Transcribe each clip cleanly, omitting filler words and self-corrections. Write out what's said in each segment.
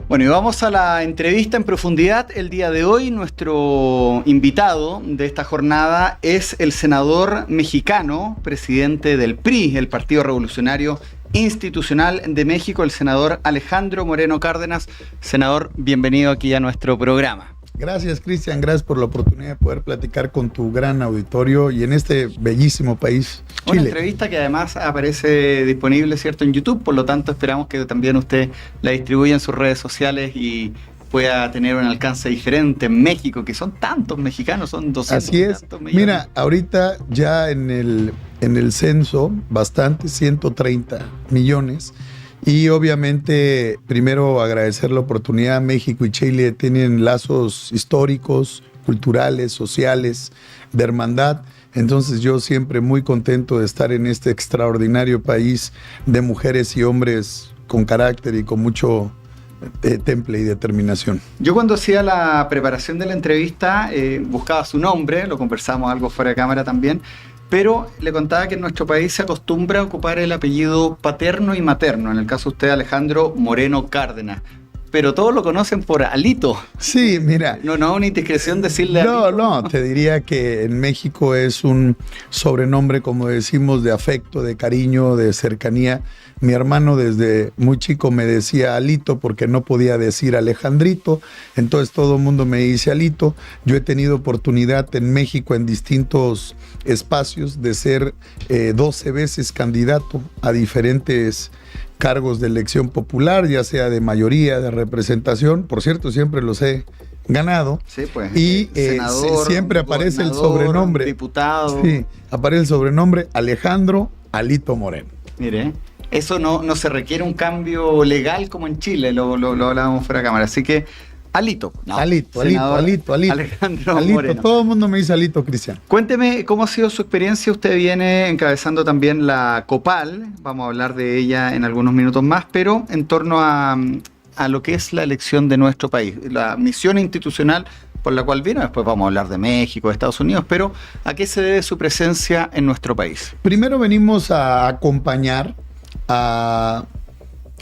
Bueno, y vamos a la entrevista en profundidad. El día de hoy nuestro invitado de esta jornada es el senador mexicano, presidente del PRI, el Partido Revolucionario Institucional de México, el senador Alejandro Moreno Cárdenas. Senador, bienvenido aquí a nuestro programa. Gracias, Cristian, gracias por la oportunidad de poder platicar con tu gran auditorio y en este bellísimo país, Chile. Una entrevista que además aparece disponible, ¿cierto?, en YouTube, por lo tanto esperamos que también usted la distribuya en sus redes sociales y pueda tener un alcance diferente en México, que son tantos mexicanos, son 200 Así es. millones. Mira, ahorita ya en el censo, bastante, 130 millones. Y obviamente, primero agradecer la oportunidad. México y Chile tienen lazos históricos, culturales, sociales, de hermandad. Entonces yo siempre muy contento de estar en este extraordinario país de mujeres y hombres con carácter y con mucho temple y determinación. Yo cuando hacía la preparación de la entrevista buscaba su nombre, lo conversamos algo fuera de cámara también, pero le contaba que en nuestro país se acostumbra a ocupar el apellido paterno y materno, en el caso de usted, Alejandro Moreno Cárdenas, pero todos lo conocen por Alito. Sí, mira. No, una indiscreción decirle Alito. No, te diría que en México es un sobrenombre, como decimos, de afecto, de cariño, de cercanía. Mi hermano desde muy chico me decía Alito porque no podía decir Alejandrito, entonces todo el mundo me dice Alito. Yo he tenido oportunidad en México en distintos espacios de ser 12 veces candidato a diferentes cargos de elección popular, ya sea de mayoría, de representación. Por cierto, siempre los he ganado. Sí, pues. Y senador, siempre aparece el sobrenombre. Diputado. Sí, aparece el sobrenombre Alejandro Alito Moreno. Mire, eso no se requiere un cambio legal como en Chile, lo hablábamos fuera de cámara. Así que, Alito. No, Alito. Alejandro Moreno. Todo el mundo me dice Alito, Cristian. Cuénteme cómo ha sido su experiencia. Usted viene encabezando también la COPAL, vamos a hablar de ella en algunos minutos más, pero en torno a lo que es la elección de nuestro país, la misión institucional por la cual vino. Después vamos a hablar de México, de Estados Unidos, pero ¿a qué se debe su presencia en nuestro país? Primero venimos a acompañar a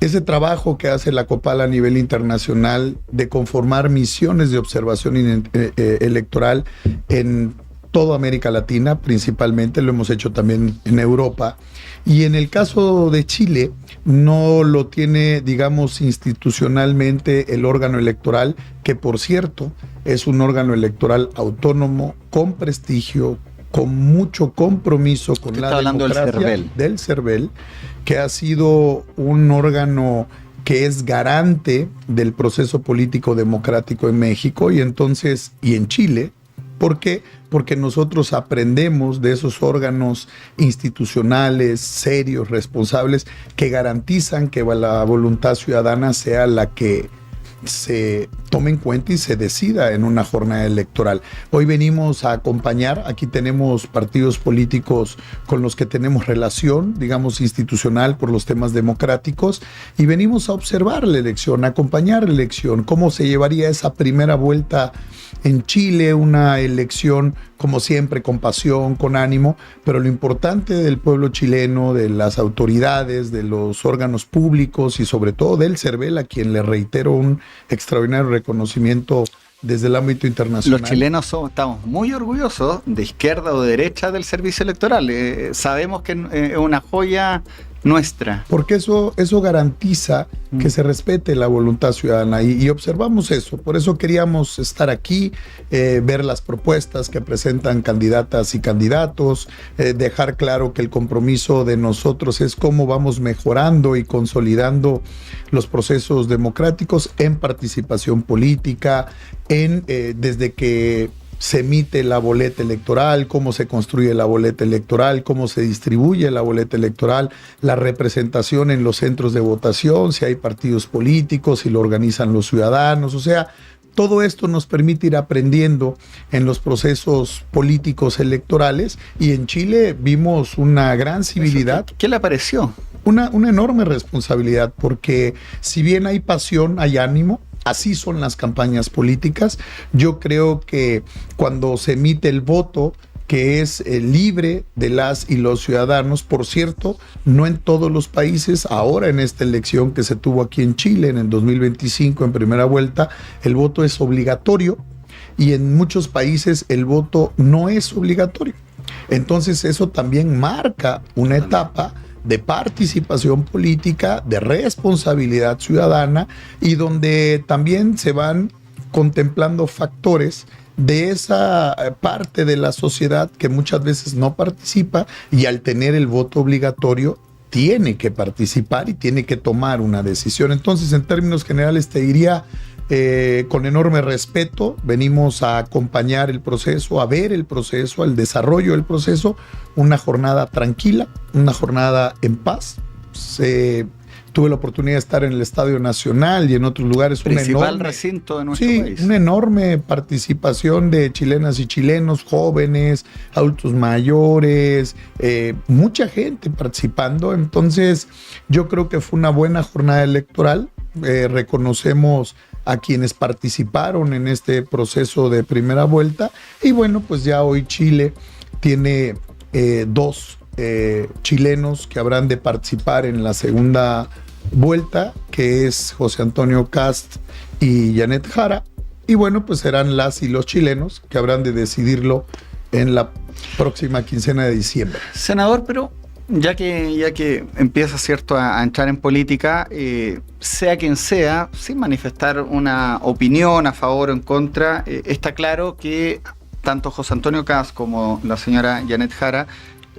ese trabajo que hace la COPAL a nivel internacional de conformar misiones de observación electoral en toda América Latina, principalmente, lo hemos hecho también en Europa. Y en el caso de Chile, no lo tiene, digamos, institucionalmente el órgano electoral, que por cierto es un órgano electoral autónomo, con prestigio, con mucho compromiso con la democracia del CERVEL, que ha sido un órgano que es garante del proceso político democrático en México y entonces y en Chile. ¿Por qué? Porque nosotros aprendemos de esos órganos institucionales, serios, responsables, que garantizan que la voluntad ciudadana sea la que se tome en cuenta y se decida en una jornada electoral. Hoy venimos a acompañar, aquí tenemos partidos políticos con los que tenemos relación, digamos, institucional por los temas democráticos, y venimos a observar la elección, a acompañar la elección, cómo se llevaría esa primera vuelta en Chile, una elección como siempre con pasión, con ánimo, pero lo importante del pueblo chileno, de las autoridades, de los órganos públicos y sobre todo del CERVEL, a quien le reitero un extraordinario reconocimiento desde el ámbito internacional. Los chilenos estamos muy orgullosos, de izquierda o de derecha, del servicio electoral. Sabemos que es una joya nuestra. Porque eso garantiza que se respete la voluntad ciudadana y observamos eso. Por eso queríamos estar aquí, ver las propuestas que presentan candidatas y candidatos, dejar claro que el compromiso de nosotros es cómo vamos mejorando y consolidando los procesos democráticos en participación política, desde que se emite la boleta electoral, cómo se construye la boleta electoral, cómo se distribuye la boleta electoral, la representación en los centros de votación, si hay partidos políticos, si lo organizan los ciudadanos, o sea, todo esto nos permite ir aprendiendo en los procesos políticos electorales y en Chile vimos una gran civilidad. ¿Qué le pareció? Una enorme responsabilidad, porque si bien hay pasión, hay ánimo. Así son las campañas políticas. Yo creo que cuando se emite el voto, que es libre de las y los ciudadanos. Por cierto, no en todos los países, ahora en esta elección que se tuvo aquí en Chile en el 2025 en primera vuelta, el voto es obligatorio y en muchos países el voto no es obligatorio. Entonces eso también marca una etapa de participación política, de responsabilidad ciudadana y donde también se van contemplando factores de esa parte de la sociedad que muchas veces no participa y al tener el voto obligatorio tiene que participar y tiene que tomar una decisión. Entonces, en términos generales, te diría con enorme respeto, venimos a acompañar el proceso, a ver el proceso, el desarrollo del proceso, una jornada tranquila, una jornada en paz. Tuve la oportunidad de estar en el Estadio Nacional y en otros lugares. Principal recinto de nuestro país. Una enorme participación de chilenas y chilenos, jóvenes, adultos mayores, mucha gente participando. Entonces, yo creo que fue una buena jornada electoral. Reconocemos a quienes participaron en este proceso de primera vuelta. Y bueno, pues ya hoy Chile tiene dos chilenos que habrán de participar en la segunda vuelta, que es José Antonio Kast y Janet Jara. Y bueno, pues serán las y los chilenos que habrán de decidirlo en la próxima quincena de diciembre. Senador, pero ya que empieza, ¿cierto?, a entrar en política, sea quien sea, sin manifestar una opinión a favor o en contra, está claro que tanto José Antonio Kast como la señora Janet Jara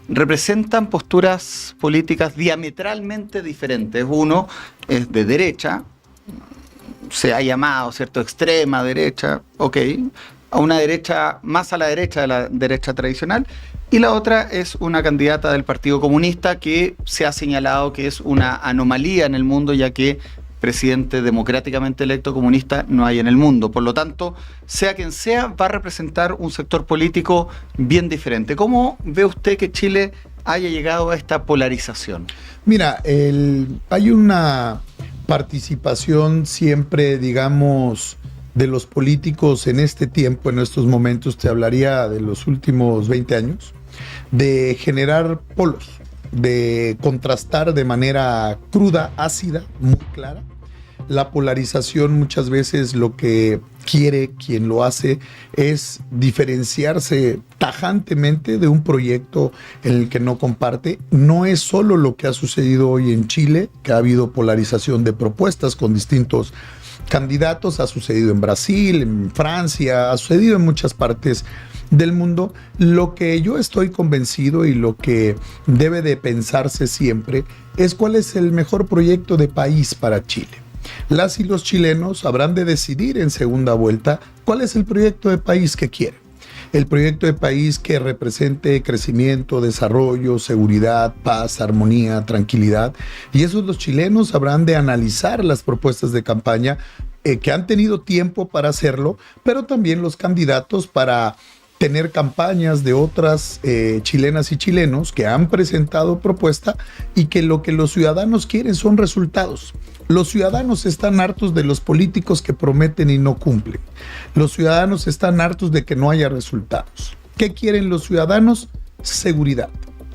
representan posturas políticas diametralmente diferentes. Uno es de derecha, se ha llamado, ¿cierto?, extrema derecha, ok, a una derecha, más a la derecha de la derecha tradicional, y la otra es una candidata del Partido Comunista que se ha señalado que es una anomalía en el mundo, ya que presidente democráticamente electo comunista no hay en el mundo. Por lo tanto, sea quien sea, va a representar un sector político bien diferente. ¿Cómo ve usted que Chile haya llegado a esta polarización? Mira, hay una participación siempre, digamos, de los políticos en este tiempo, en estos momentos, te hablaría de los últimos 20 años, de generar polos, de contrastar de manera cruda, ácida, muy clara. La polarización muchas veces lo que quiere quien lo hace es diferenciarse tajantemente de un proyecto en el que no comparte. No es solo lo que ha sucedido hoy en Chile, que ha habido polarización de propuestas con distintos candidatos, ha sucedido en Brasil, en Francia, ha sucedido en muchas partes del mundo. Lo que yo estoy convencido y lo que debe de pensarse siempre es cuál es el mejor proyecto de país para Chile. Las y los chilenos habrán de decidir en segunda vuelta cuál es el proyecto de país que quieren. El proyecto de país que represente crecimiento, desarrollo, seguridad, paz, armonía, tranquilidad. Y esos los chilenos habrán de analizar las propuestas de campaña que han tenido tiempo para hacerlo, pero también los candidatos para tener campañas de otras chilenas y chilenos que han presentado propuesta y que lo que los ciudadanos quieren son resultados. Los ciudadanos están hartos de los políticos que prometen y no cumplen. Los ciudadanos están hartos de que no haya resultados. ¿Qué quieren los ciudadanos? Seguridad.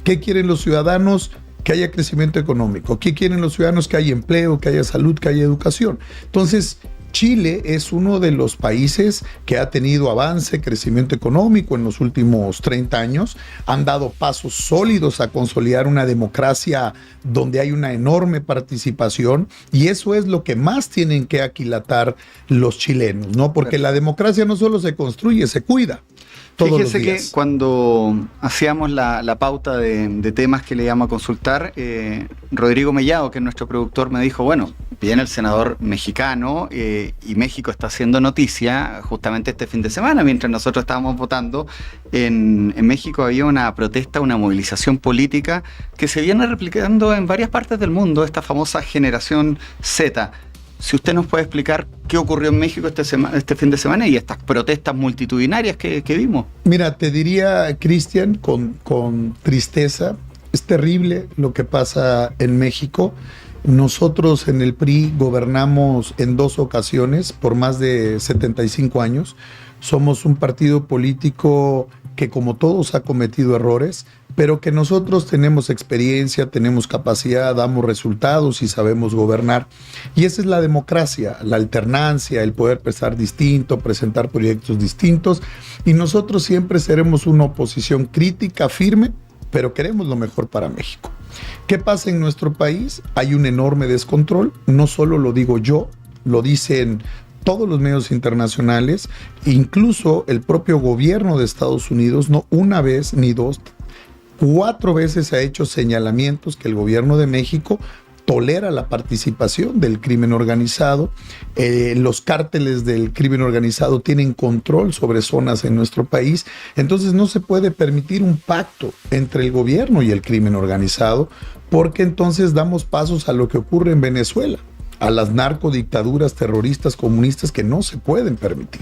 ¿Qué quieren los ciudadanos? Que haya crecimiento económico. ¿Qué quieren los ciudadanos? Que haya empleo, que haya salud, que haya educación. Entonces, Chile es uno de los países que ha tenido avance, crecimiento económico en los últimos 30 años. Han dado pasos sólidos a consolidar una democracia donde hay una enorme participación y eso es lo que más tienen que aquilatar los chilenos, ¿no? Porque la democracia no solo se construye, se cuida. Fíjese que cuando hacíamos la pauta de temas que le íbamos a consultar, Rodrigo Mellado, que es nuestro productor, me dijo, bueno, viene el senador mexicano y México está haciendo noticia justamente este fin de semana, mientras nosotros estábamos votando. En México había una protesta, una movilización política que se viene replicando en varias partes del mundo, esta famosa generación Z. Si usted nos puede explicar qué ocurrió en México este fin de semana y estas protestas multitudinarias que vimos. Mira, te diría, Cristian, con tristeza, es terrible lo que pasa en México. Nosotros en el PRI gobernamos en 2 ocasiones por más de 75 años. Somos un partido político que, como todos, ha cometido errores, pero que nosotros tenemos experiencia, tenemos capacidad, damos resultados y sabemos gobernar. Y esa es la democracia, la alternancia, el poder pensar distinto, presentar proyectos distintos. Y nosotros siempre seremos una oposición crítica, firme, pero queremos lo mejor para México. ¿Qué pasa en nuestro país? Hay un enorme descontrol, no solo lo digo yo, lo dicen todos los medios internacionales, incluso el propio gobierno de Estados Unidos, no una vez ni dos, 4 veces ha hecho señalamientos que el gobierno de México tolera la participación del crimen organizado. Los cárteles del crimen organizado tienen control sobre zonas en nuestro país. Entonces no se puede permitir un pacto entre el gobierno y el crimen organizado, porque entonces damos pasos a lo que ocurre en Venezuela, a las narcodictaduras terroristas comunistas que no se pueden permitir.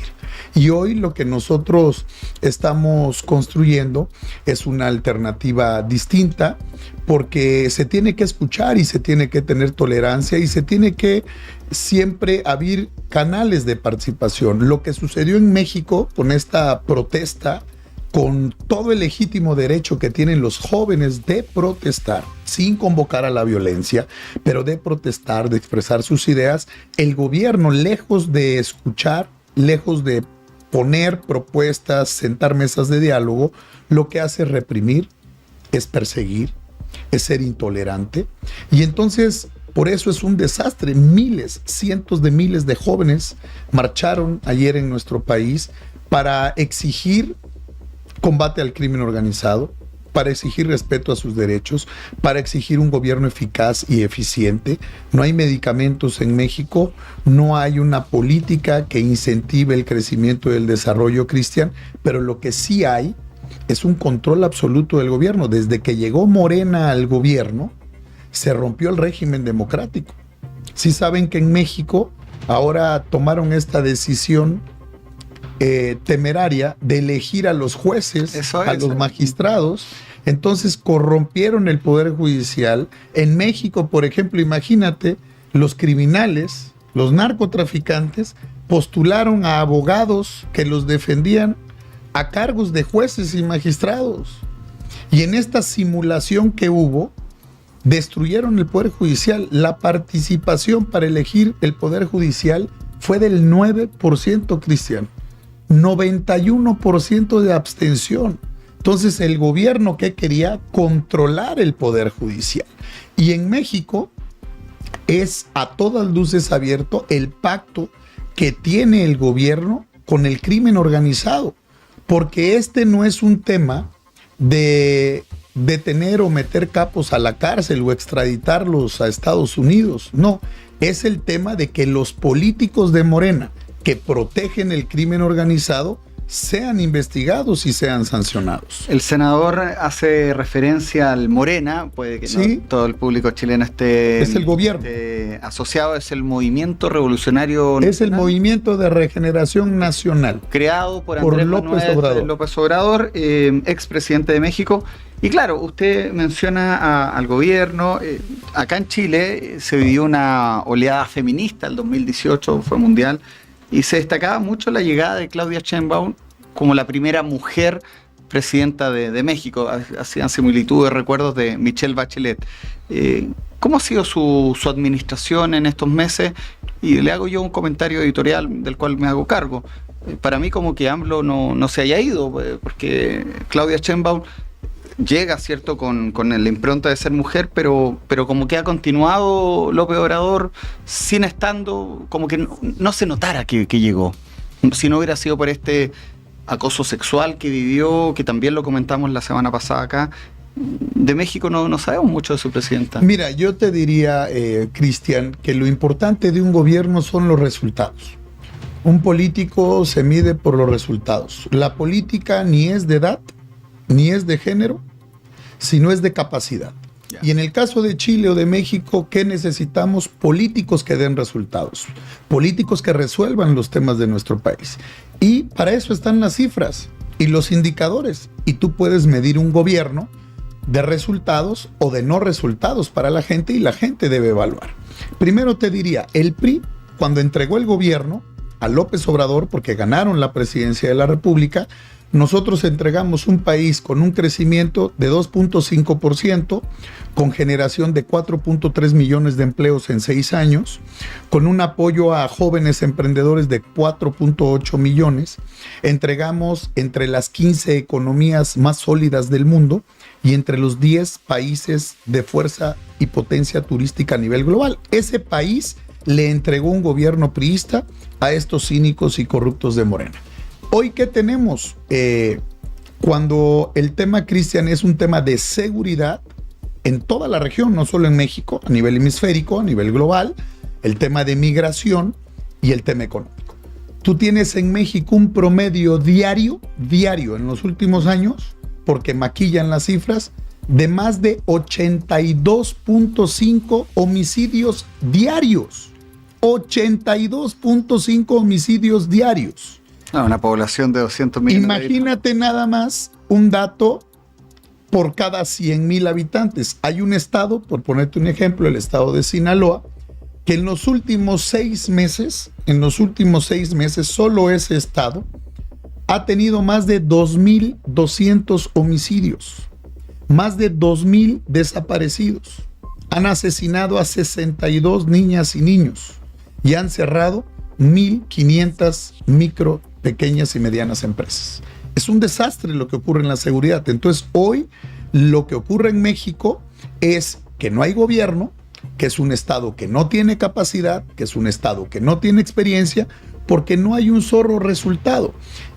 Y hoy lo que nosotros estamos construyendo es una alternativa distinta, porque se tiene que escuchar y se tiene que tener tolerancia y se tiene que siempre abrir canales de participación. Lo que sucedió en México con esta protesta, con todo el legítimo derecho que tienen los jóvenes de protestar, sin convocar a la violencia, pero de protestar, de expresar sus ideas, el gobierno, lejos de escuchar, lejos de poner propuestas, sentar mesas de diálogo, lo que hace es reprimir, es perseguir, es ser intolerante. Y entonces, por eso es un desastre. Miles, cientos de miles de jóvenes marcharon ayer en nuestro país para exigir combate al crimen organizado, para exigir respeto a sus derechos, para exigir un gobierno eficaz y eficiente. No hay medicamentos en México, no hay una política que incentive el crecimiento y el desarrollo, Cristian, pero lo que sí hay es un control absoluto del gobierno. Desde que llegó Morena al gobierno, se rompió el régimen democrático. Sí saben que en México ahora tomaron esta decisión temeraria de elegir a los jueces, a los magistrados. Entonces corrompieron el poder judicial. En México, por ejemplo, imagínate, los criminales, los narcotraficantes, postularon a abogados que los defendían a cargos de jueces y magistrados. Y en esta simulación que hubo, destruyeron el poder judicial. La participación para elegir el poder judicial fue del 9%, Cristian. 91% de abstención. Entonces el gobierno que quería controlar el poder judicial. Y en México es a todas luces abierto el pacto que tiene el gobierno con el crimen organizado, porque este no es un tema de detener o meter capos a la cárcel o extraditarlos a Estados Unidos. No, es el tema de que los políticos de Morena que protegen el crimen organizado sean investigados y sean sancionados. El senador hace referencia al Morena, puede que sí, no todo el público chileno esté... Es el gobierno. Asociado, es el Movimiento Revolucionario Nacional. Es el Movimiento de Regeneración Nacional. Creado por Andrés López Obrador, expresidente de México. Y claro, usted menciona al gobierno. Acá en Chile se vivió una oleada feminista, el 2018 fue mundial, y se destacaba mucho la llegada de Claudia Sheinbaum como la primera mujer presidenta de México. Hacían similitudes, recuerdos de Michelle Bachelet. ¿Cómo ha sido su administración en estos meses? Y le hago yo un comentario editorial del cual me hago cargo. Para mí como que AMLO no se haya ido, porque Claudia Sheinbaum llega, ¿cierto?, con la impronta de ser mujer, pero como que ha continuado López Obrador sin estando, como que no se notara que llegó. Si no hubiera sido por este acoso sexual que vivió, que también lo comentamos la semana pasada acá, de México no sabemos mucho de su presidenta. Mira, yo te diría, Cristian, que lo importante de un gobierno son los resultados. Un político se mide por los resultados. La política ni es de edad, ni es de género, sino es de capacidad. Y en el caso de Chile o de México, ¿qué necesitamos? Políticos que den resultados, políticos que resuelvan los temas de nuestro país. Y para eso están las cifras y los indicadores. Y tú puedes medir un gobierno de resultados o de no resultados para la gente, y la gente debe evaluar. Primero te diría, el PRI, cuando entregó el gobierno a López Obrador, porque ganaron la presidencia de la República, nosotros entregamos un país con un crecimiento de 2.5%, con generación de 4.3 millones de empleos en 6 años, con un apoyo a jóvenes emprendedores de 4.8 millones. Entregamos entre las 15 economías más sólidas del mundo y entre los 10 países de fuerza y potencia turística a nivel global. Ese país le entregó un gobierno priista a estos cínicos y corruptos de Morena. Hoy, ¿qué tenemos? Cuando el tema, Cristian, es un tema de seguridad en toda la región, no solo en México, a nivel hemisférico, a nivel global, el tema de migración y el tema económico. Tú tienes en México un promedio diario en los últimos años, porque maquillan las cifras, de más de 82.5 homicidios diarios. 82.5 homicidios diarios. Una población de 200 millones. Imagínate nada más un dato por cada 100,000 habitantes. Hay un estado, por ponerte un ejemplo, el estado de Sinaloa, que en los últimos 6 meses, solo ese estado ha tenido más de 2,200 homicidios, más de 2,000 desaparecidos. Han asesinado a 62 niñas y niños y han cerrado 1,500 micro, pequeñas y medianas empresas. Es un desastre lo que ocurre en la seguridad. Entonces, hoy lo que ocurre en México es que no hay gobierno, que es un estado que no tiene capacidad, que es un estado que no tiene experiencia, porque no hay un solo resultado.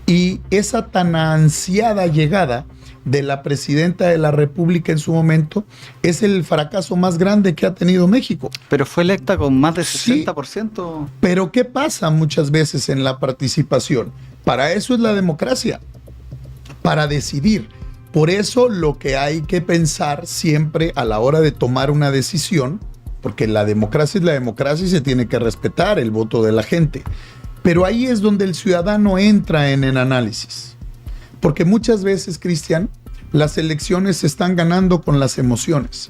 Y esa tan ansiada llegada de la presidenta de la República en su momento es el fracaso más grande que ha tenido México. Pero fue electa con más de 60%. Sí, pero ¿qué pasa muchas veces en la participación? Para eso es la democracia, para decidir. Por eso lo que hay que pensar siempre a la hora de tomar una decisión, porque la democracia es la democracia y se tiene que respetar el voto de la gente. Pero ahí es donde el ciudadano entra en el análisis. Porque muchas veces, Cristian, las elecciones se están ganando con las emociones.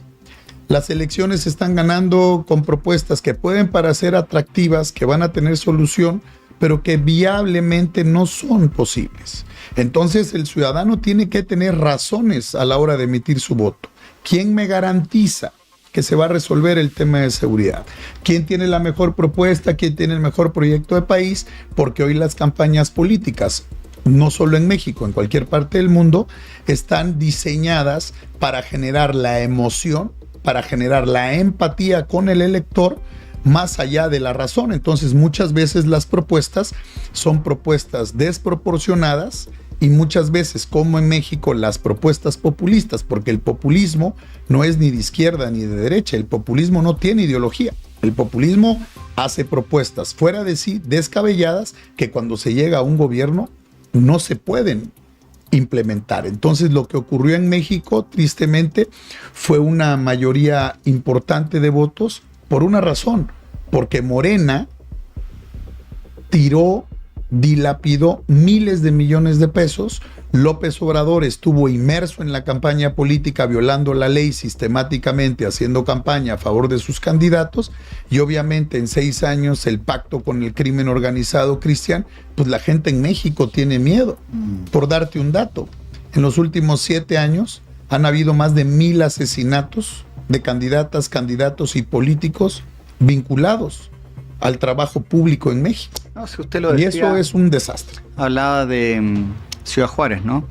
Las elecciones se están ganando con propuestas que pueden parecer atractivas, que van a tener solución, pero que viablemente no son posibles. Entonces el ciudadano tiene que tener razones a la hora de emitir su voto. ¿Quién me garantiza que se va a resolver el tema de seguridad? ¿Quién tiene la mejor propuesta? ¿Quién tiene el mejor proyecto de país? Porque hoy las campañas políticas, no solo en México, en cualquier parte del mundo, están diseñadas para generar la emoción, para generar la empatía con el elector, más allá de la razón. Entonces, muchas veces las propuestas son propuestas desproporcionadas y muchas veces, como en México, las propuestas populistas, porque el populismo no es ni de izquierda ni de derecha, el populismo no tiene ideología. El populismo hace propuestas fuera de sí, descabelladas, que cuando se llega a un gobierno no se pueden implementar. Entonces, lo que ocurrió en México, tristemente, fue una mayoría importante de votos por una razón, porque Morena dilapidó miles de millones de pesos. López Obrador estuvo inmerso en la campaña política, violando la ley sistemáticamente, haciendo campaña a favor de sus candidatos, y obviamente en 6 años el pacto con el crimen organizado, Cristian, pues la gente en México tiene miedo. Por darte un dato, en los últimos 7 años han habido más de 1,000 asesinatos de candidatas, candidatos y políticos vinculados al trabajo público en México. No, si usted lo decía, y eso es un desastre. Hablaba de Ciudad Juárez, ¿no?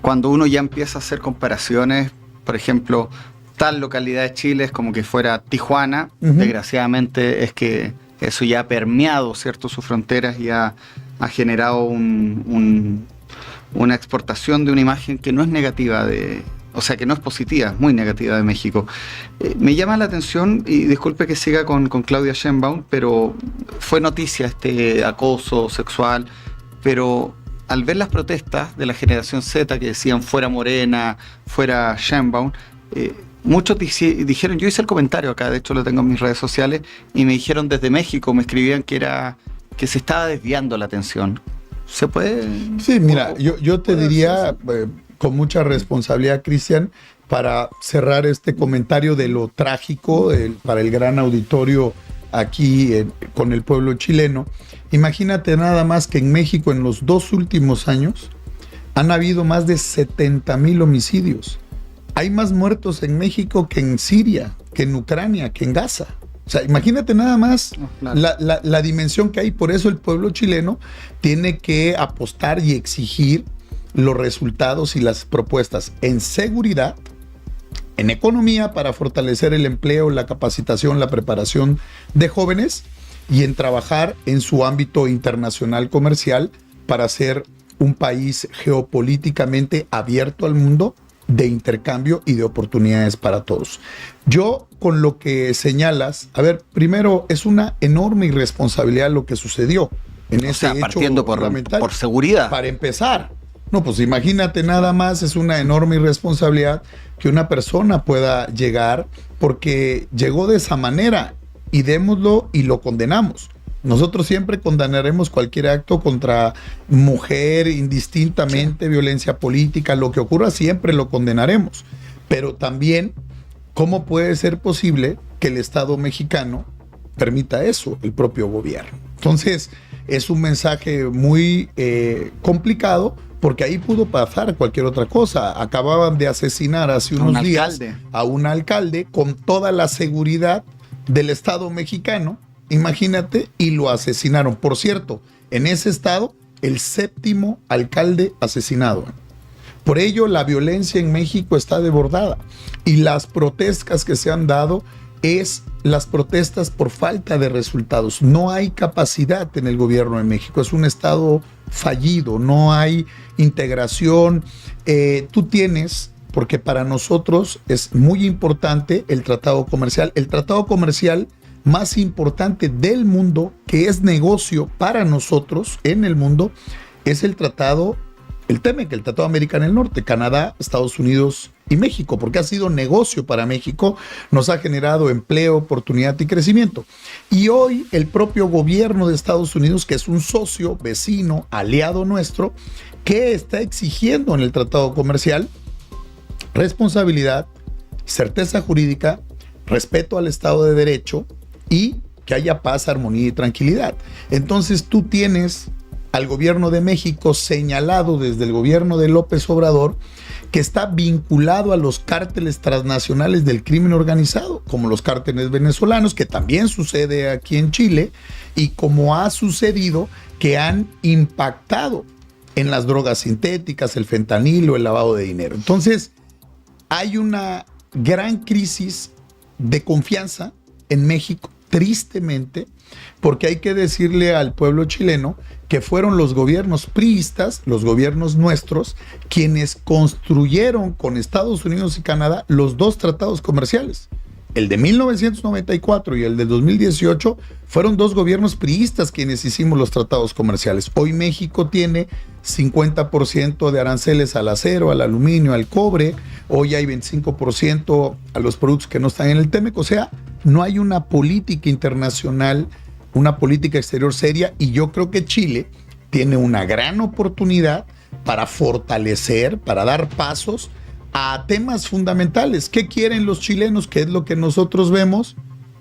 Cuando uno ya empieza a hacer comparaciones, por ejemplo, tal localidad de Chile es como que fuera Tijuana, desgraciadamente es que eso ya ha permeado, ¿cierto?, sus fronteras y ha generado una exportación de una imagen que no es negativa que no es positiva, muy negativa de México. Me llama la atención, y disculpe que siga con Claudia Sheinbaum, pero fue noticia este acoso sexual, pero al ver las protestas de la generación Z que decían fuera Morena, fuera Sheinbaum, muchos dijeron, yo hice el comentario acá, de hecho lo tengo en mis redes sociales, y me dijeron desde México, me escribían que se estaba desviando la atención. ¿Se puede? Sí, mira, yo te diría con mucha responsabilidad, Cristian, para cerrar este comentario de lo trágico para el gran auditorio aquí con el pueblo chileno. Imagínate nada más que en México en los 2 últimos años han habido más de 70,000 homicidios. Hay más muertos en México que en Siria, que en Ucrania, que en Gaza. O sea, imagínate nada más la dimensión que hay. Por eso el pueblo chileno tiene que apostar y exigir los resultados y las propuestas en seguridad, en economía para fortalecer el empleo, la capacitación, la preparación de jóvenes y en trabajar en su ámbito internacional comercial para ser un país geopolíticamente abierto al mundo, de intercambio y de oportunidades para todos. Yo, con lo que señalas, a ver, primero, es una enorme irresponsabilidad lo que sucedió en ese hecho partiendo por seguridad. Para empezar, no, pues imagínate nada más, es una enorme irresponsabilidad que una persona pueda llegar porque llegó de esa manera y démoslo y lo condenamos. Nosotros siempre condenaremos cualquier acto contra mujer, indistintamente, violencia política, lo que ocurra siempre lo condenaremos. Pero también, ¿cómo puede ser posible que el Estado mexicano permita eso, el propio gobierno? Entonces, es un mensaje muy complicado, porque ahí pudo pasar cualquier otra cosa. Acababan de asesinar hace unos días a un alcalde con toda la seguridad del Estado mexicano. Imagínate, y lo asesinaron. Por cierto, en ese estado, el 7º alcalde asesinado. Por ello, la violencia en México está desbordada. Y las protestas que se han dado es las protestas por falta de resultados. No hay capacidad en el gobierno de México. Es un estado fallido, no hay integración. Tú tienes, porque para nosotros es muy importante el tratado comercial. El tratado comercial más importante del mundo, que es negocio para nosotros en el mundo, es el tratado, el TEMEC, el Tratado Americano del Norte, Canadá, Estados Unidos y México, porque ha sido negocio para México, nos ha generado empleo, oportunidad y crecimiento. Y hoy el propio gobierno de Estados Unidos, que es un socio, vecino, aliado nuestro, que está exigiendo en el tratado comercial responsabilidad, certeza jurídica, respeto al Estado de Derecho, y que haya paz, armonía y tranquilidad. Entonces tú tienes al gobierno de México señalado desde el gobierno de López Obrador que está vinculado a los cárteles transnacionales del crimen organizado, como los cárteles venezolanos, que también sucede aquí en Chile, y como ha sucedido que han impactado en las drogas sintéticas, el fentanilo, el lavado de dinero. Entonces hay una gran crisis de confianza en México, tristemente, porque hay que decirle al pueblo chileno que fueron los gobiernos priistas, los gobiernos nuestros, quienes construyeron con Estados Unidos y Canadá los 2 tratados comerciales. El de 1994 y el de 2018 fueron 2 gobiernos priistas quienes hicimos los tratados comerciales. Hoy México tiene 50% de aranceles al acero, al aluminio, al cobre. Hoy hay 25% a los productos que no están en el TEMEC. O sea, no hay una política internacional, una política exterior seria, y yo creo que Chile tiene una gran oportunidad para fortalecer, para dar pasos a temas fundamentales. ¿Qué quieren los chilenos? ¿Qué es lo que nosotros vemos?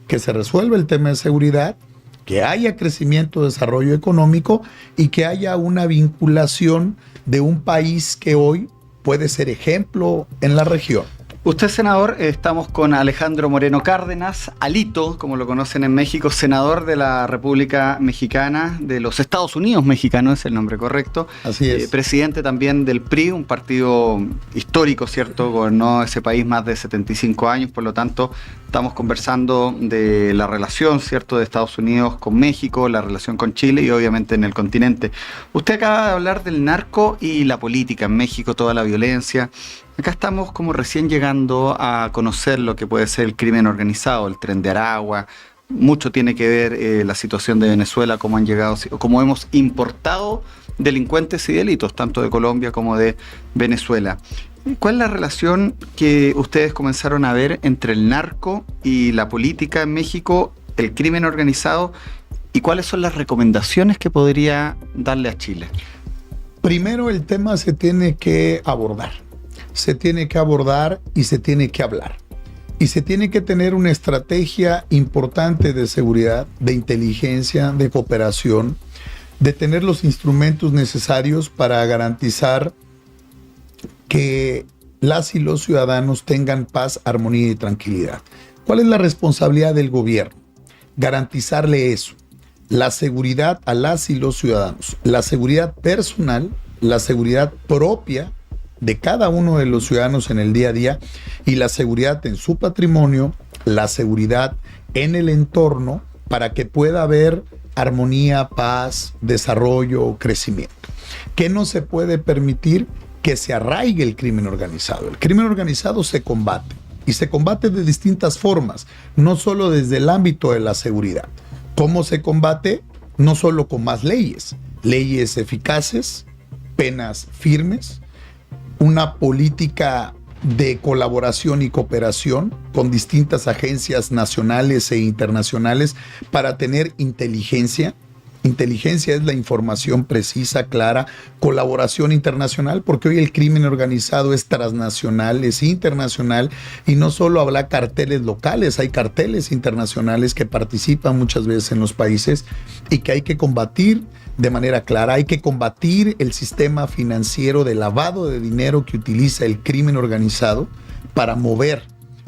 Que se resuelva el tema de seguridad, que haya crecimiento, desarrollo económico y que haya una vinculación de un país que hoy puede ser ejemplo en la región. Usted, senador, estamos con Alejandro Moreno Cárdenas, Alito, como lo conocen en México, senador de la República Mexicana, de los Estados Unidos mexicanos, es el nombre correcto. Así es. Presidente también del PRI, un partido histórico, ¿cierto? Gobernó ese país más de 75 años, por lo tanto, estamos conversando de la relación, ¿cierto?, de Estados Unidos con México, la relación con Chile y obviamente en el continente. Usted acaba de hablar del narco y la política en México, toda la violencia. Acá estamos como recién llegando a conocer lo que puede ser el crimen organizado, el Tren de Aragua. Mucho tiene que ver la situación de Venezuela, cómo han llegado, cómo hemos importado delincuentes y delitos, tanto de Colombia como de Venezuela. ¿Cuál es la relación que ustedes comenzaron a ver entre el narco y la política en México, el crimen organizado, y cuáles son las recomendaciones que podría darle a Chile? Primero, el tema se tiene que abordar. se tiene que abordar y se tiene que hablar. Y se tiene que tener una estrategia importante de seguridad, de inteligencia, de cooperación, de tener los instrumentos necesarios para garantizar que las y los ciudadanos tengan paz, armonía y tranquilidad. ¿Cuál es la responsabilidad del gobierno? Garantizarle eso, la seguridad a las y los ciudadanos, la seguridad personal, la seguridad propia de cada uno de los ciudadanos en el día a día y la seguridad en su patrimonio, la seguridad en el entorno para que pueda haber armonía, paz, desarrollo, crecimiento. ¿Qué no se puede permitir? Que se arraigue el crimen organizado. El crimen organizado se combate y se combate de distintas formas, no solo desde el ámbito de la seguridad. ¿Cómo se combate? No solo con más leyes, leyes eficaces, penas firmes, una política de colaboración y cooperación con distintas agencias nacionales e internacionales para tener inteligencia. Inteligencia es la información precisa, clara, colaboración internacional, porque hoy el crimen organizado es transnacional, es internacional, y no solo habla carteles locales, hay carteles internacionales que participan muchas veces en los países y que hay que combatir de manera clara. Hay que combatir el sistema financiero de lavado de dinero que utiliza el crimen organizado para mover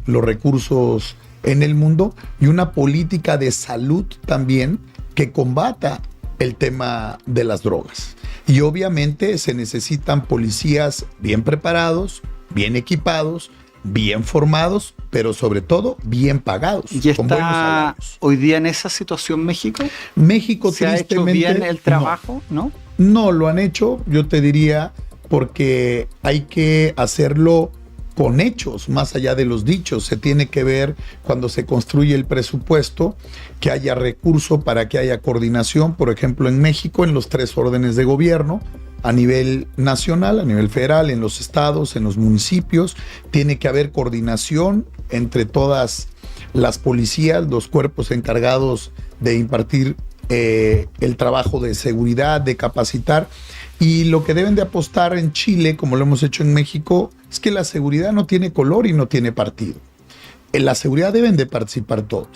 los recursos en el mundo, y una política de salud también que combata el tema de las drogas. Y obviamente se necesitan policías bien preparados, bien equipados, bien formados, pero sobre todo bien pagados. ¿Y con buenos está salarios. hoy día en esa situación México? México ¿Se ha hecho tristemente, bien el trabajo? ¿No? No lo han hecho, yo te diría, porque hay que hacerlo con hechos, más allá de los dichos. Se tiene que ver cuando se construye el presupuesto, que haya recurso para que haya coordinación, por ejemplo, en México, en los 3 órdenes de gobierno, a nivel nacional, a nivel federal, en los estados, en los municipios. Tiene que haber coordinación entre todas las policías, los cuerpos encargados de impartir el trabajo de seguridad, de capacitar. Y lo que deben de apostar en Chile, como lo hemos hecho en México, es que la seguridad no tiene color y no tiene partido. En la seguridad deben de participar todos.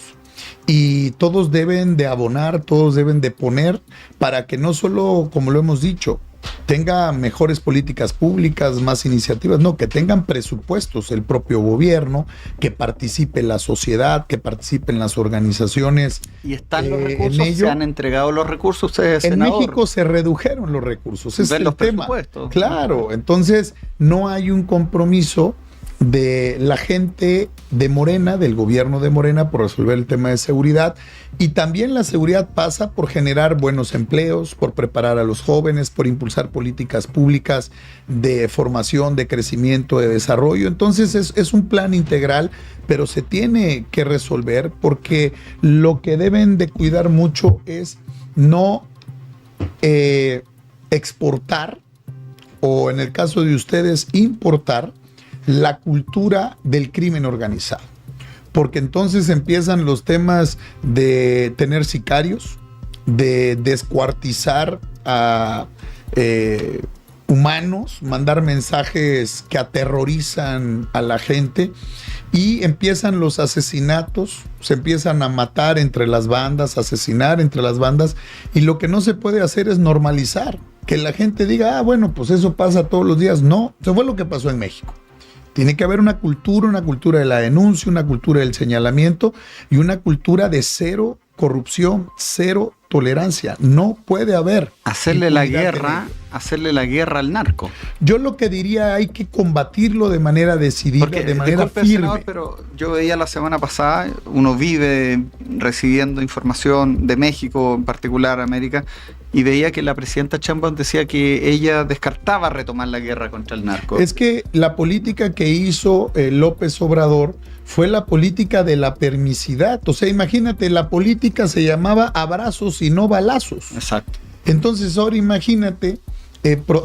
Y todos deben de abonar, todos deben de poner para que no solo, como lo hemos dicho, tenga mejores políticas públicas, más iniciativas, no, que tengan presupuestos el propio gobierno, que participe la sociedad, que participen las organizaciones. ¿Y están los recursos? ¿Se han entregado los recursos ustedes, en senador? México se redujeron los recursos, es ¿Ven el los tema. presupuestos? Claro, entonces no hay un compromiso de la gente de Morena, del gobierno de Morena, por resolver el tema de seguridad. Y también la seguridad pasa por generar buenos empleos, por preparar a los jóvenes, por impulsar políticas públicas de formación, de crecimiento, de desarrollo. Entonces es un plan integral, pero se tiene que resolver, porque lo que deben de cuidar mucho es no exportar, o en el caso de ustedes, importar la cultura del crimen organizado, porque entonces empiezan los temas de tener sicarios, de descuartizar a humanos, mandar mensajes que aterrorizan a la gente, y empiezan los asesinatos, se empiezan a matar entre las bandas, asesinar entre las bandas, y lo que no se puede hacer es normalizar, que la gente diga, bueno, pues eso pasa todos los días. No, eso fue lo que pasó en México. Tiene que haber una cultura de la denuncia, una cultura del señalamiento y una cultura de cero corrupción, cero tolerancia. No puede haber hacerle la guerra al narco. Yo lo que diría, hay que combatirlo de manera decidida, porque, de manera firme. Senador, pero yo veía la semana pasada, uno vive recibiendo información de México, en particular América, y veía que la presidenta Sheinbaum decía que ella descartaba retomar la guerra contra el narco. Es que la política que hizo López Obrador fue la política de la permisidad. O sea, imagínate, la política se llamaba abrazos y no balazos. Exacto. Entonces ahora imagínate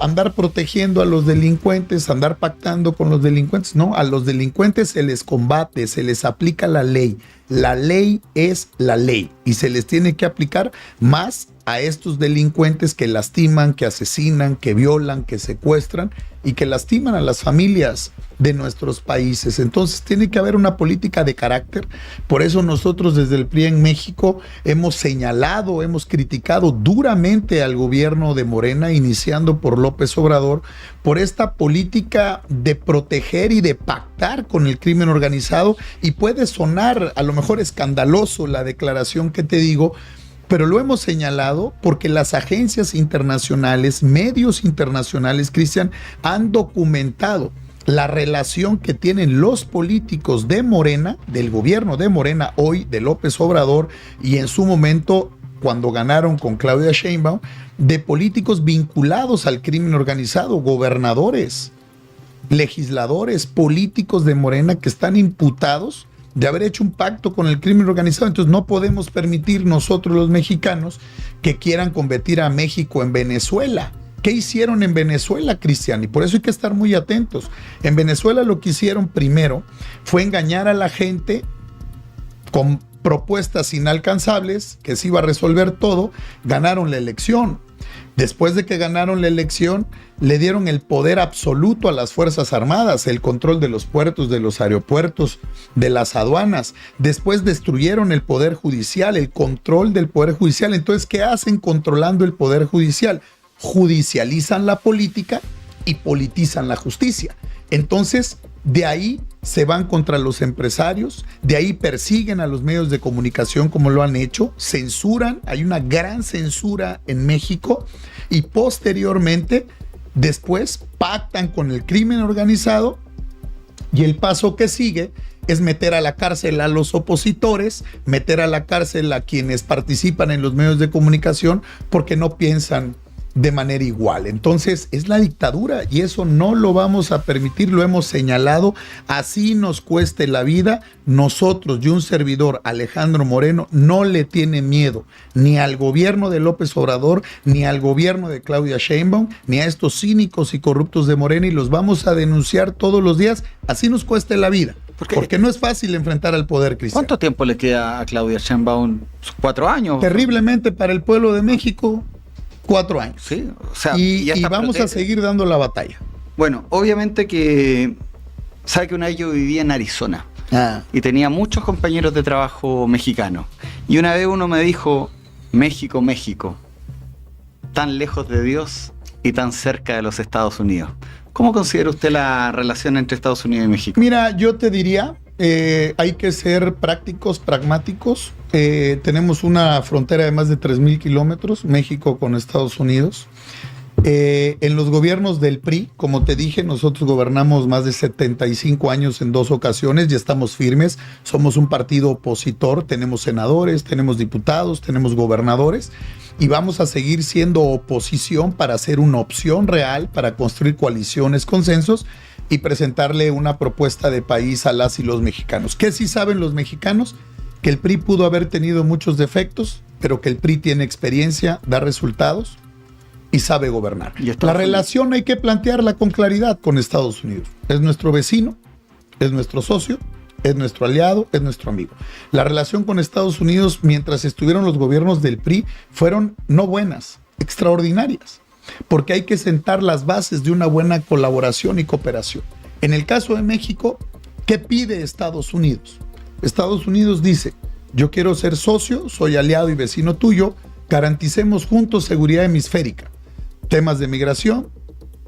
andar protegiendo a los delincuentes, andar pactando con los delincuentes. No, a los delincuentes se les combate, se les aplica la ley. La ley es la ley y se les tiene que aplicar más a estos delincuentes que lastiman, que asesinan, que violan, que secuestran y que lastiman a las familias de nuestros países. Entonces tiene que haber una política de carácter. Por eso nosotros desde el PRI en México hemos señalado, hemos criticado duramente al gobierno de Morena, iniciando por López Obrador, por esta política de proteger y de pactar con el crimen organizado. Y puede sonar a lo mejor escandaloso la declaración que te digo, pero lo hemos señalado porque las agencias internacionales, medios internacionales, Cristian, han documentado la relación que tienen los políticos de Morena, del gobierno de Morena hoy, de López Obrador, y en su momento, cuando ganaron con Claudia Sheinbaum, de políticos vinculados al crimen organizado, gobernadores, legisladores, políticos de Morena que están imputados de haber hecho un pacto con el crimen organizado. Entonces no podemos permitir nosotros los mexicanos que quieran convertir a México en Venezuela. ¿Qué hicieron en Venezuela, Cristian? Y por eso hay que estar muy atentos. En Venezuela lo que hicieron primero fue engañar a la gente con propuestas inalcanzables, que se iba a resolver todo. Ganaron la elección. Después de que ganaron la elección, le dieron el poder absoluto a las Fuerzas Armadas, el control de los puertos, de los aeropuertos, de las aduanas. Después destruyeron el Poder Judicial, el control del Poder Judicial. Entonces, ¿qué hacen controlando el Poder Judicial? Judicializan la política y politizan la justicia. Entonces, de ahí se van contra los empresarios, de ahí persiguen a los medios de comunicación como lo han hecho, censuran, hay una gran censura en México y posteriormente, después pactan con el crimen organizado y el paso que sigue es meter a la cárcel a los opositores, meter a la cárcel a quienes participan en los medios de comunicación porque no piensan de manera igual. Entonces es la dictadura y eso no lo vamos a permitir, lo hemos señalado, así nos cueste la vida. Nosotros y un servidor, Alejandro Moreno, no le tiene miedo ni al gobierno de López Obrador, ni al gobierno de Claudia Sheinbaum, ni a estos cínicos y corruptos de Morena, y los vamos a denunciar todos los días, así nos cueste la vida. Porque no es fácil enfrentar al poder, Cristian. ¿Cuánto tiempo le queda a Claudia Sheinbaum? ¿4 años? Terriblemente para el pueblo de México. 4 años. Sí, o sea, y vamos a seguir dando la batalla. Bueno, obviamente que sabe que una vez yo vivía en Arizona y tenía muchos compañeros de trabajo mexicanos. Y una vez uno me dijo, México, México, tan lejos de Dios y tan cerca de los Estados Unidos. ¿Cómo considera usted la relación entre Estados Unidos y México? Mira, yo te diría, hay que ser prácticos, pragmáticos. Tenemos una frontera de más de 3,000 kilómetros, México con Estados Unidos. En los gobiernos del PRI, como te dije, nosotros gobernamos más de 75 años en 2 ocasiones y estamos firmes. Somos un partido opositor, tenemos senadores, tenemos diputados, tenemos gobernadores y vamos a seguir siendo oposición para ser una opción real, para construir coaliciones, consensos y presentarle una propuesta de país a las y los mexicanos. ¿Qué sí saben los mexicanos? Que el PRI pudo haber tenido muchos defectos, pero que el PRI tiene experiencia, da resultados y sabe gobernar. La relación hay que plantearla con claridad con Estados Unidos. Es nuestro vecino, es nuestro socio, es nuestro aliado, es nuestro amigo. La relación con Estados Unidos, mientras estuvieron los gobiernos del PRI, fueron no buenas, extraordinarias, porque hay que sentar las bases de una buena colaboración y cooperación. En el caso de México, ¿qué pide Estados Unidos? Estados Unidos dice, yo quiero ser socio, soy aliado y vecino tuyo, garanticemos juntos seguridad hemisférica, temas de migración,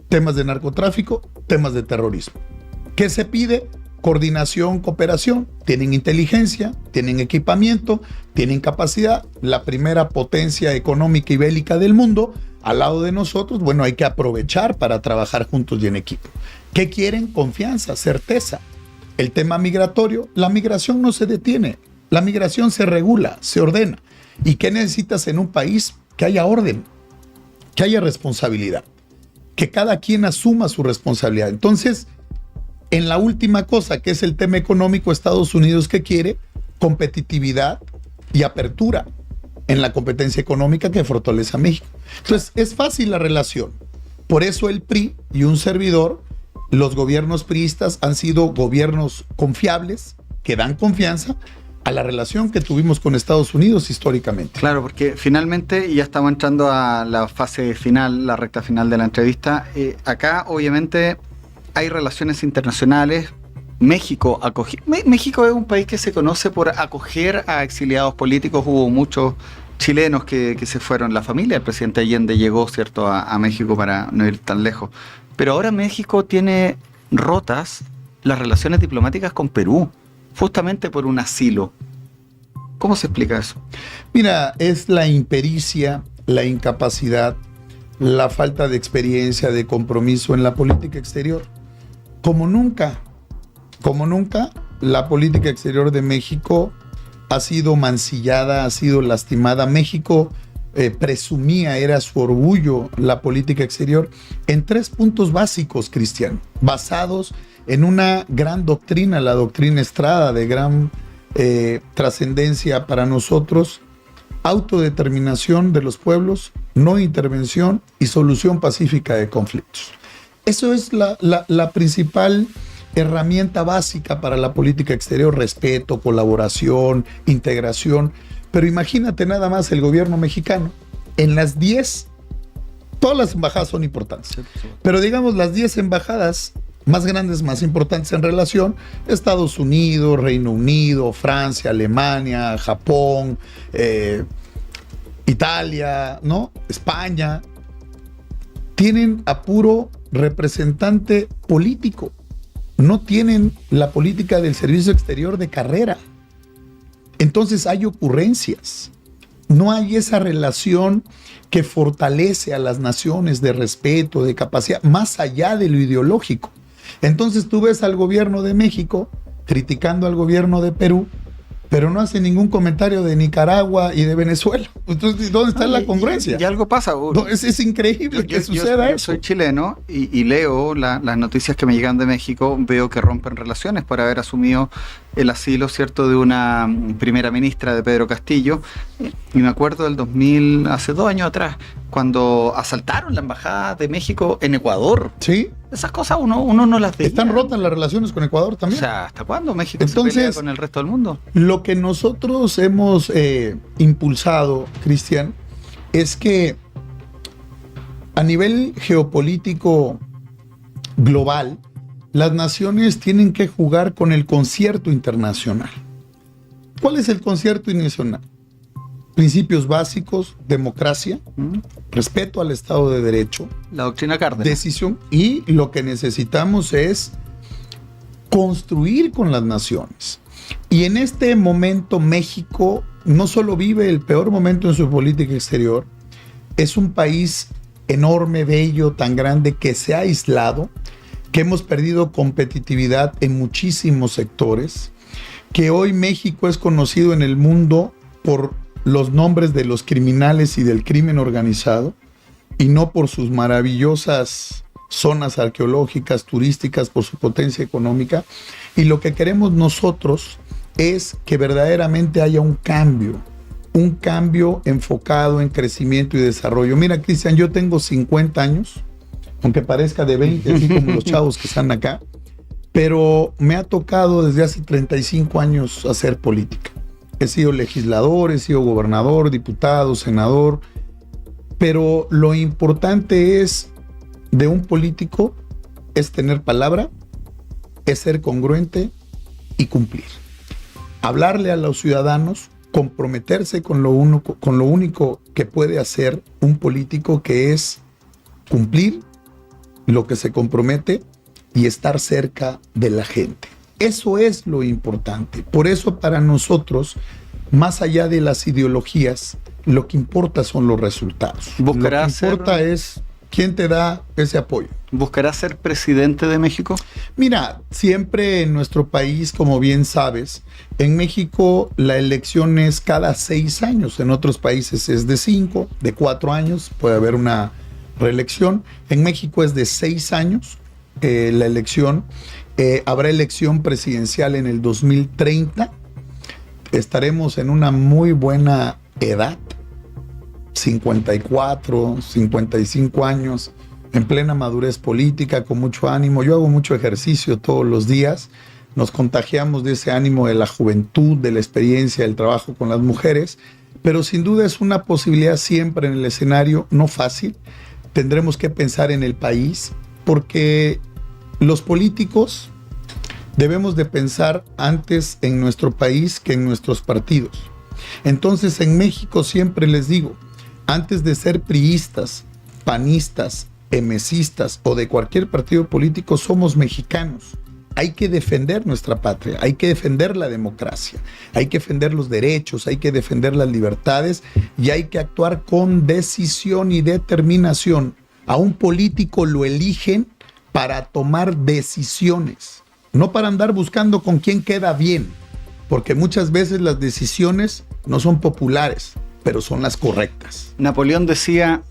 temas de narcotráfico, temas de terrorismo. ¿Qué se pide? Coordinación, cooperación. Tienen inteligencia, tienen equipamiento, tienen capacidad, la primera potencia económica y bélica del mundo, al lado de nosotros, bueno, hay que aprovechar para trabajar juntos y en equipo. ¿Qué quieren? Confianza, certeza. El tema migratorio, la migración no se detiene, la migración se regula, se ordena. ¿Y qué necesitas en un país? Que haya orden, que haya responsabilidad, que cada quien asuma su responsabilidad. Entonces, en la última cosa, que es el tema económico, Estados Unidos, ¿qué quiere? Competitividad y apertura en la competencia económica que fortalece a México. Entonces, es fácil la relación. Por eso el PRI y un servidor, los gobiernos priistas han sido gobiernos confiables, que dan confianza, a la relación que tuvimos con Estados Unidos históricamente. Claro, porque finalmente ya estamos entrando a la fase final, la recta final de la entrevista. Acá, obviamente, hay relaciones internacionales. México es un país que se conoce por acoger a exiliados políticos. Hubo muchos chilenos que se fueron. La familia del presidente Allende llegó, ¿cierto?, a México para no ir tan lejos. Pero ahora México tiene rotas las relaciones diplomáticas con Perú, justamente por un asilo. ¿Cómo se explica eso? Mira, es la impericia, la incapacidad, la falta de experiencia, de compromiso en la política exterior. Como nunca, la política exterior de México ha sido mancillada, ha sido lastimada. México presumía, era su orgullo, la política exterior, en 3 puntos básicos, Cristian, basados en una gran doctrina, la doctrina Estrada, de gran trascendencia para nosotros: autodeterminación de los pueblos, no intervención y solución pacífica de conflictos. Eso es la principal herramienta básica para la política exterior: respeto, colaboración, integración. Pero imagínate nada más el gobierno mexicano, en las 10, todas las embajadas son importantes, pero digamos las 10 embajadas más grandes, más importantes en relación: Estados Unidos, Reino Unido, Francia, Alemania, Japón, Italia, ¿no?, España, tienen a puro representante político. No tienen la política del servicio exterior de carrera. Entonces hay ocurrencias. No hay esa relación que fortalece a las naciones de respeto, de capacidad, más allá de lo ideológico. Entonces tú ves al gobierno de México criticando al gobierno de Perú, pero no hace ningún comentario de Nicaragua y de Venezuela. Entonces, ¿dónde está la congruencia? Y algo pasa. No, es increíble que suceda eso. Yo soy chileno y leo las noticias que me llegan de México. Veo que rompen relaciones por haber asumido el asilo, ¿cierto?, de una primera ministra, de Pedro Castillo. Y me acuerdo del 2000, hace 2 años atrás, cuando asaltaron la embajada de México en Ecuador. Sí. Esas cosas uno no las veía. Están rotas las relaciones con Ecuador también. O sea, ¿hasta cuándo México se pelea con el resto del mundo? Lo que nosotros hemos impulsado, Cristian, es que a nivel geopolítico global, las naciones tienen que jugar con el concierto internacional. ¿Cuál es el concierto internacional? Principios básicos: democracia, respeto al Estado de Derecho, la doctrina Cárdenas, decisión, y lo que necesitamos es construir con las naciones. Y en este momento México no solo vive el peor momento en su política exterior, es un país enorme, bello, tan grande, que se ha aislado, que hemos perdido competitividad en muchísimos sectores, que hoy México es conocido en el mundo por los nombres de los criminales y del crimen organizado, y no por sus maravillosas zonas arqueológicas, turísticas, por su potencia económica. Y lo que queremos nosotros es que verdaderamente haya un cambio enfocado en crecimiento y desarrollo. Mira, Cristian, yo tengo 50 años, aunque parezca de 20, así como los chavos que están acá, pero me ha tocado desde hace 35 años hacer política. He sido legislador, he sido gobernador, diputado, senador, pero lo importante es de un político es tener palabra, es ser congruente y cumplir. Hablarle a los ciudadanos, comprometerse con lo único que puede hacer un político, que es cumplir lo que se compromete y estar cerca de la gente. Eso es lo importante. Por eso, para nosotros, más allá de las ideologías, lo que importa son los resultados. Lo que importa es quién te da ese apoyo. ¿Buscarás ser presidente de México? Mira, siempre en nuestro país, como bien sabes, en México la elección es cada 6 años. En otros países es de 5, de 4 años, puede haber una reelección. En México es de 6 años la elección. Habrá elección presidencial en el 2030. Estaremos en una muy buena edad, 54, 55 años, en plena madurez política, con mucho ánimo. Yo hago mucho ejercicio todos los días, nos contagiamos de ese ánimo de la juventud, de la experiencia, del trabajo con las mujeres, pero sin duda es una posibilidad siempre en el escenario, no fácil. Tendremos que pensar en el país, porque los políticos debemos de pensar antes en nuestro país que en nuestros partidos. Entonces, en México siempre les digo, antes de ser priistas, panistas, emesistas o de cualquier partido político, somos mexicanos. Hay que defender nuestra patria, hay que defender la democracia, hay que defender los derechos, hay que defender las libertades y hay que actuar con decisión y determinación. A un político lo eligen para tomar decisiones, no para andar buscando con quién queda bien, porque muchas veces las decisiones no son populares, pero son las correctas. Napoleón decía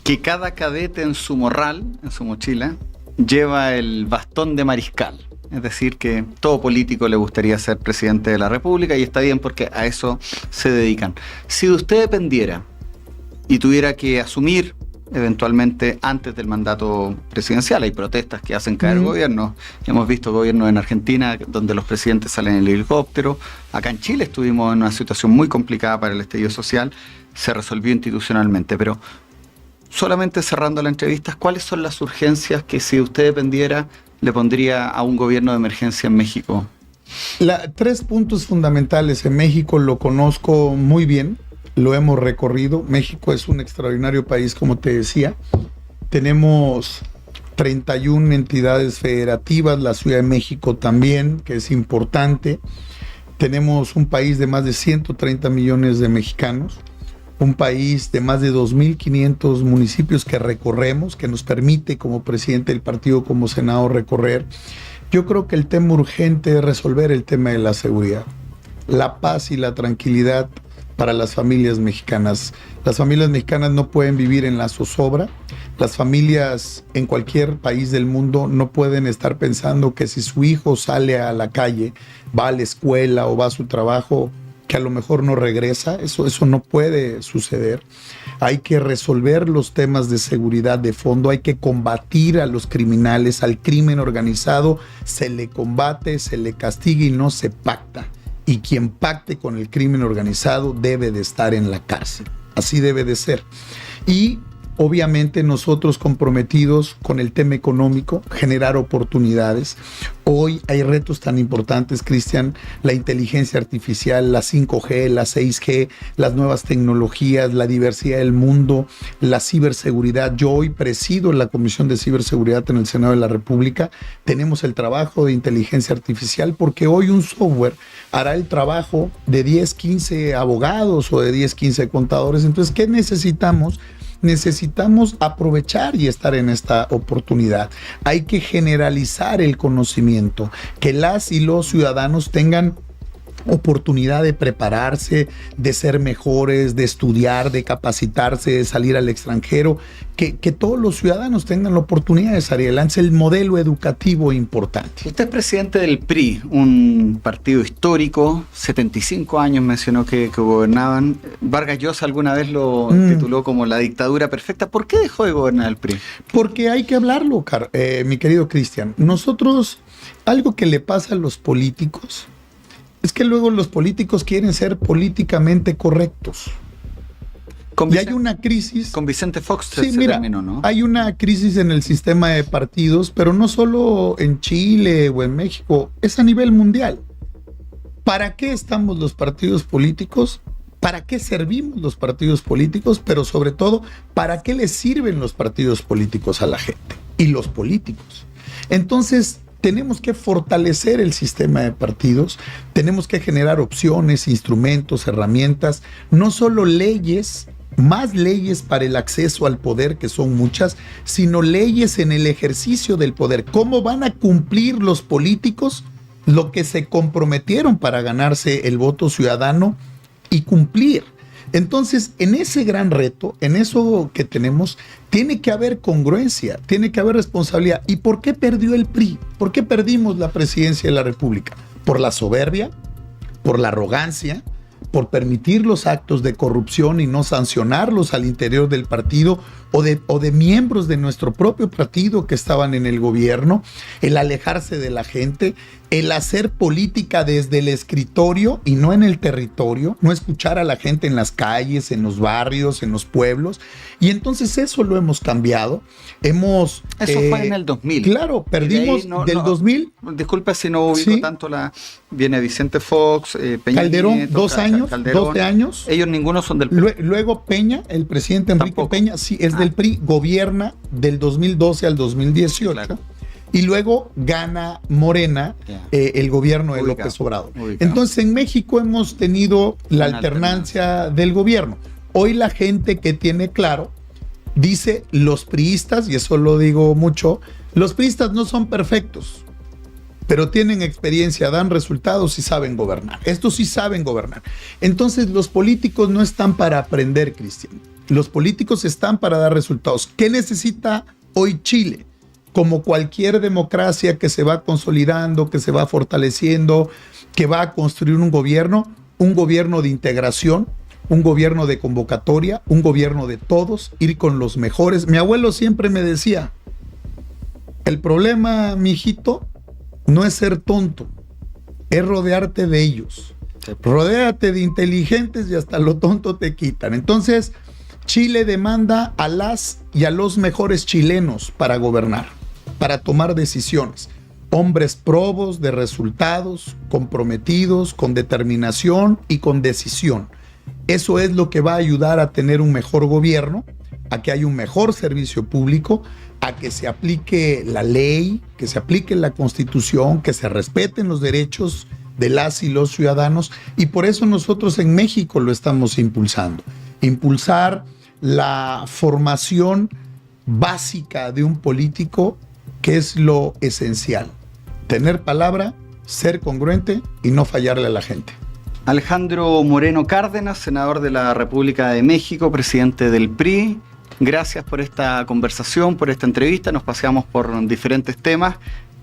que cada cadete en su morral, en su mochila, lleva el bastón de mariscal. Es decir, que todo político le gustaría ser presidente de la República, y está bien porque a eso se dedican. Si de usted dependiera y tuviera que asumir eventualmente antes del mandato presidencial, hay protestas que hacen caer gobiernos. Hemos visto gobiernos en Argentina donde los presidentes salen en el helicóptero. Acá en Chile estuvimos en una situación muy complicada para el estallido social. Se resolvió institucionalmente, pero solamente cerrando la entrevista, ¿cuáles son las urgencias que, si usted dependiera, le pondría a un gobierno de emergencia en México? 3 puntos fundamentales. En México lo conozco muy bien, lo hemos recorrido. México es un extraordinario país, como te decía. Tenemos 31 entidades federativas, la Ciudad de México también, que es importante. Tenemos un país de más de 130 millones de mexicanos. Un país de más de 2.500 municipios que recorremos, que nos permite como presidente del partido, como senador, recorrer. Yo creo que el tema urgente es resolver el tema de la seguridad, la paz y la tranquilidad para las familias mexicanas. Las familias mexicanas no pueden vivir en la zozobra. Las familias en cualquier país del mundo no pueden estar pensando que si su hijo sale a la calle, va a la escuela o va a su trabajo, que a lo mejor no regresa. Eso no puede suceder. Hay que resolver los temas de seguridad de fondo, hay que combatir a los criminales, al crimen organizado, se le combate, se le castiga y no se pacta. Y quien pacte con el crimen organizado debe de estar en la cárcel. Así debe de ser. Y obviamente nosotros comprometidos con el tema económico, generar oportunidades. Hoy hay retos tan importantes, Cristian, la inteligencia artificial, la 5G, la 6G, las nuevas tecnologías, la diversidad del mundo, la ciberseguridad. Yo hoy presido la Comisión de Ciberseguridad en el Senado de la República. Tenemos el trabajo de inteligencia artificial porque hoy un software hará el trabajo de 10, 15 abogados o de 10, 15 contadores. Entonces, ¿qué necesitamos? Necesitamos aprovechar y estar en esta oportunidad. Hay que generalizar el conocimiento, que las y los ciudadanos tengan oportunidad de prepararse, de ser mejores, de estudiar, de capacitarse, de salir al extranjero, que todos los ciudadanos tengan la oportunidad de salir adelante. Es el modelo educativo importante. Usted es presidente del PRI, un partido histórico, 75 años mencionó que gobernaban. Vargas Llosa alguna vez lo tituló como la dictadura perfecta. ¿Por qué dejó de gobernar el PRI? Porque hay que hablarlo, mi querido Cristian. Nosotros, algo que le pasa a los políticos, es que luego los políticos quieren ser políticamente correctos. Y hay una crisis. Con Vicente Fox se terminó, ¿no? Hay una crisis en el sistema de partidos, pero no solo en Chile o en México, es a nivel mundial. ¿Para qué estamos los partidos políticos? ¿Para qué servimos los partidos políticos? Pero sobre todo, ¿para qué les sirven los partidos políticos a la gente y los políticos? Entonces, tenemos que fortalecer el sistema de partidos, tenemos que generar opciones, instrumentos, herramientas, no solo leyes, más leyes para el acceso al poder, que son muchas, sino leyes en el ejercicio del poder. ¿Cómo van a cumplir los políticos lo que se comprometieron para ganarse el voto ciudadano y cumplir? Entonces, en ese gran reto, en eso que tenemos, tiene que haber congruencia, tiene que haber responsabilidad. ¿Y por qué perdió el PRI? ¿Por qué perdimos la presidencia de la República? ¿Por la soberbia? ¿Por la arrogancia? por permitir los actos de corrupción y no sancionarlos al interior del partido o de miembros de nuestro propio partido que estaban en el gobierno, el alejarse de la gente, el hacer política desde el escritorio y no en el territorio, no escuchar a la gente en las calles, en los barrios, en los pueblos. Y entonces eso lo hemos cambiado. Eso fue en el 2000. Claro, perdimos del 2000. Disculpe si no ubico tanto viene Vicente Fox, Peña Calderón, Nieto, 2 años, Calderón, 12 años. Ellos ninguno son del PRI. Luego Peña, el presidente Enrique Tampoco. Peña, sí, es del PRI, gobierna del 2012 al 2018. Claro. Y luego gana Morena el gobierno de López Obrador. Entonces en México hemos tenido la alternancia del gobierno. Hoy la gente que tiene claro dice los priistas, y eso lo digo mucho, los priistas no son perfectos, pero tienen experiencia, dan resultados y saben gobernar. Estos sí saben gobernar. Entonces los políticos no están para aprender, Cristian. Los políticos están para dar resultados. ¿Qué necesita hoy Chile? Como cualquier democracia que se va consolidando, que se va fortaleciendo, que va a construir un gobierno de integración, un gobierno de convocatoria, un gobierno de todos, ir con los mejores. Mi abuelo siempre me decía, el problema, mijito, no es ser tonto, es rodearte de ellos. Rodéate de inteligentes y hasta lo tonto te quitan. Entonces, Chile demanda a las y a los mejores chilenos para gobernar, para tomar decisiones. Hombres probos de resultados, comprometidos, con determinación y con decisión. Eso es lo que va a ayudar a tener un mejor gobierno, a que haya un mejor servicio público, a que se aplique la ley, que se aplique la Constitución, que se respeten los derechos de las y los ciudadanos. Y por eso nosotros en México lo estamos impulsando. Impulsar la formación básica de un político, que es lo esencial. Tener palabra, ser congruente y no fallarle a la gente. Alejandro Moreno Cárdenas, senador de la República de México, presidente del PRI. Gracias por esta conversación, por esta entrevista. Nos paseamos por diferentes temas,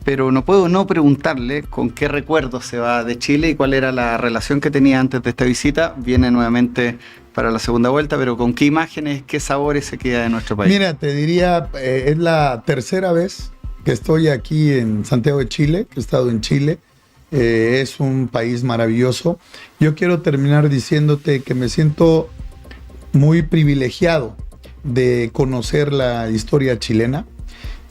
pero no puedo no preguntarle con qué recuerdos se va de Chile y cuál era la relación que tenía antes de esta visita. Viene nuevamente para la segunda vuelta, pero con qué imágenes, qué sabores se queda de nuestro país. Mira, te diría, es la tercera vez que estoy aquí en Santiago de Chile, que he estado en Chile. Es un país maravilloso. Yo quiero terminar diciéndote que me siento muy privilegiado de conocer la historia chilena,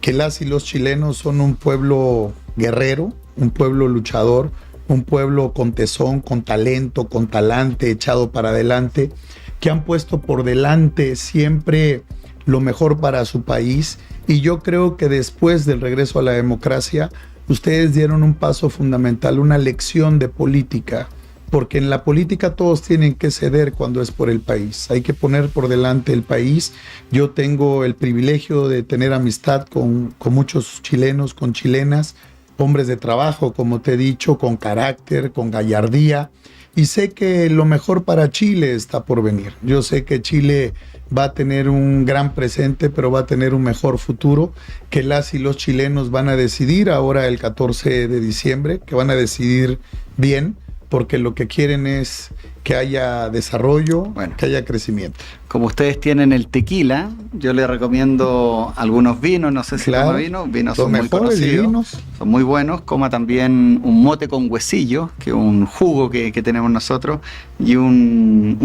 que las y los chilenos son un pueblo guerrero, un pueblo luchador, un pueblo con tesón, con talento, con talante, echado para adelante, que han puesto por delante siempre lo mejor para su país. Y yo creo que después del regreso a la democracia, ustedes dieron un paso fundamental, una lección de política, porque en la política todos tienen que ceder cuando es por el país. Hay que poner por delante el país. Yo tengo el privilegio de tener amistad con muchos chilenos, con chilenas, hombres de trabajo, como te he dicho, con carácter, con gallardía. Y sé que lo mejor para Chile está por venir. Yo sé que Chile va a tener un gran presente, pero va a tener un mejor futuro, que las y los chilenos van a decidir ahora el 14 de diciembre, que van a decidir bien, porque lo que quieren es que haya desarrollo, que haya crecimiento. Como ustedes tienen el tequila, yo les recomiendo algunos vinos, no sé si toma vino, vinos son muy conocidos, son muy buenos. Coma también un mote con huesillo, que es un jugo que tenemos nosotros, y un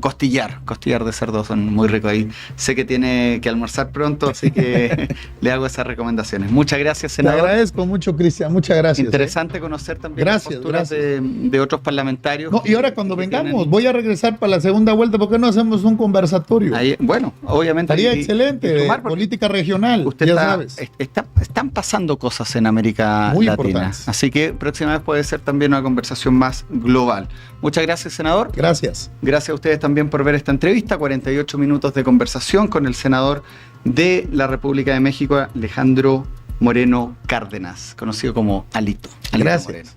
costillar de cerdo, son muy ricos ahí. Sé que tiene que almorzar pronto, así que le hago esas recomendaciones. Muchas gracias, senador. Te agradezco mucho, Cristian, muchas gracias. Interesante conocer también las posturas de otros parlamentarios. No, y ahora cuando vengamos, voy a regresar para la segunda vuelta, ¿por qué no hacemos un conversatorio? Ahí, bueno, obviamente. Estaría excelente, de política regional, usted sabes. Están pasando cosas en América muy Latina. Importantes. Así que próxima vez puede ser también una conversación más global. Muchas gracias, senador. Gracias. Gracias a ustedes también por ver esta entrevista. 48 minutos de conversación con el senador de la República de México, Alejandro Moreno Cárdenas, conocido como Alito. Gracias. Moreno.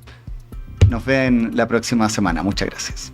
Nos ven la próxima semana. Muchas gracias.